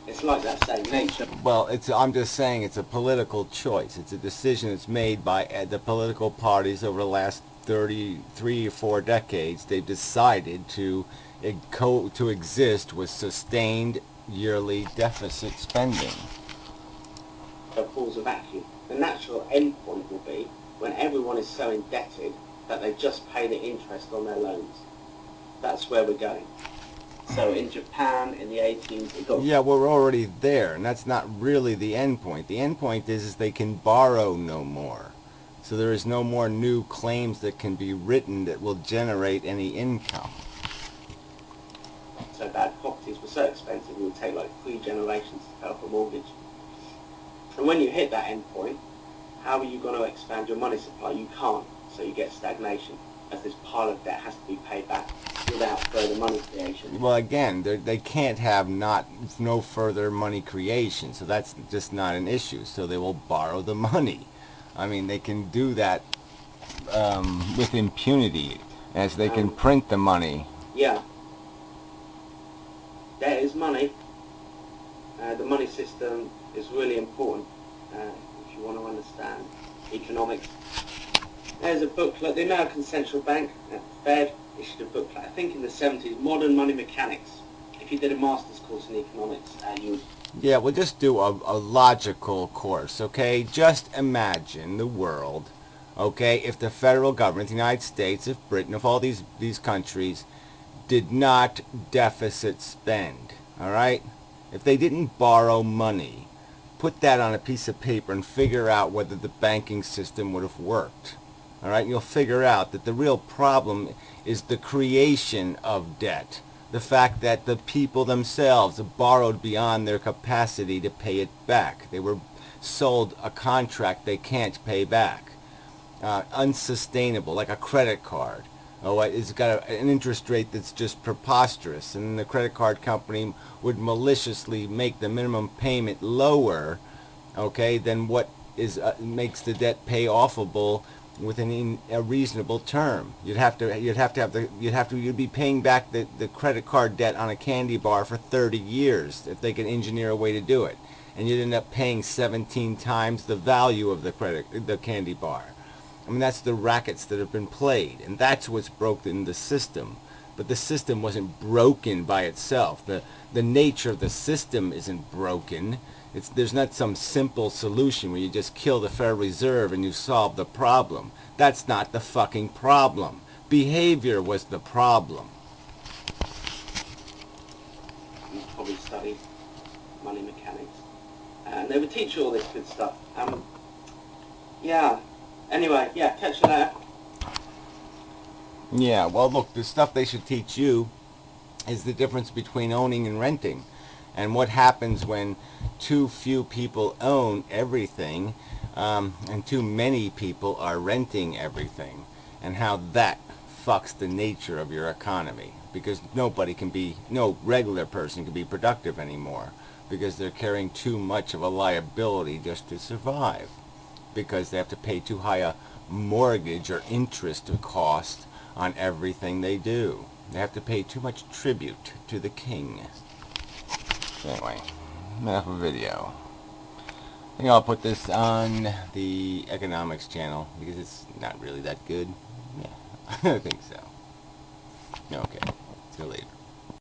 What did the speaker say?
It's like that same nature. Well, I'm just saying it's a political choice. It's a decision that's made by the political parties over the last 33 or 4 decades. They've decided to exist with sustained yearly deficit spending. Cause a vacuum. The natural endpoint will be when everyone is so indebted that they just pay the interest on their loans. That's where we're going. So in Japan in the 18s, it got... Yeah, well, we're already there, and that's not really the end point. The end point is they can borrow no more. So there is no more new claims that can be written that will generate any income. So bad properties were so expensive it would take like 3 generations to pay off a mortgage. And when you hit that end point, how are you going to expand your money supply? You can't, so you get stagnation, as this pile of debt has to be paid back without further money creation. Well, again, they can't have no further money creation, so that's just not an issue. So they will borrow the money. I mean, they can do that with impunity, as they can print the money. Yeah. Debt is money. The money system is really important if you want to understand economics. There's a booklet, the American Central Bank, Fed, issued a booklet, I think in the 70s, Modern Money Mechanics. If you did a master's course in economics, you would... Yeah, we'll just do a logical course, okay? Just imagine the world, okay, if the federal government, the United States, if Britain, if all these countries did not deficit spend, all right? If they didn't borrow money, put that on a piece of paper and figure out whether the banking system would have worked. All right, you'll figure out that the real problem is the creation of debt. The fact that the people themselves borrowed beyond their capacity to pay it back. They were sold a contract they can't pay back. Unsustainable, like a credit card. Oh, it's got an interest rate that's just preposterous, and the credit card company would maliciously make the minimum payment lower, okay, than what is makes the debt pay offable within a reasonable term. You'd be paying back the credit card debt on a candy bar for 30 years if they could engineer a way to do it, and you'd end up paying 17 times the value of the candy bar. I mean, that's the rackets that have been played, and that's what's broken the system. But the system wasn't broken by itself. The nature of the system isn't broken. There's not some simple solution where you just kill the Federal Reserve and you solve the problem. That's not the fucking problem. Behavior was the problem. You probably studied money mechanics, and they would teach you all this good stuff. Yeah. Anyway, yeah, catch you later. Yeah, well, look, the stuff they should teach you is the difference between owning and renting, and what happens when too few people own everything and too many people are renting everything, and how that fucks the nature of your economy, because no regular person can be productive anymore because they're carrying too much of a liability just to survive, because they have to pay too high a mortgage or interest cost on everything they do. They have to pay too much tribute to the king. Anyway, enough of video. I think I'll put this on the economics channel because it's not really that good. Yeah, I think so. Okay, see you later.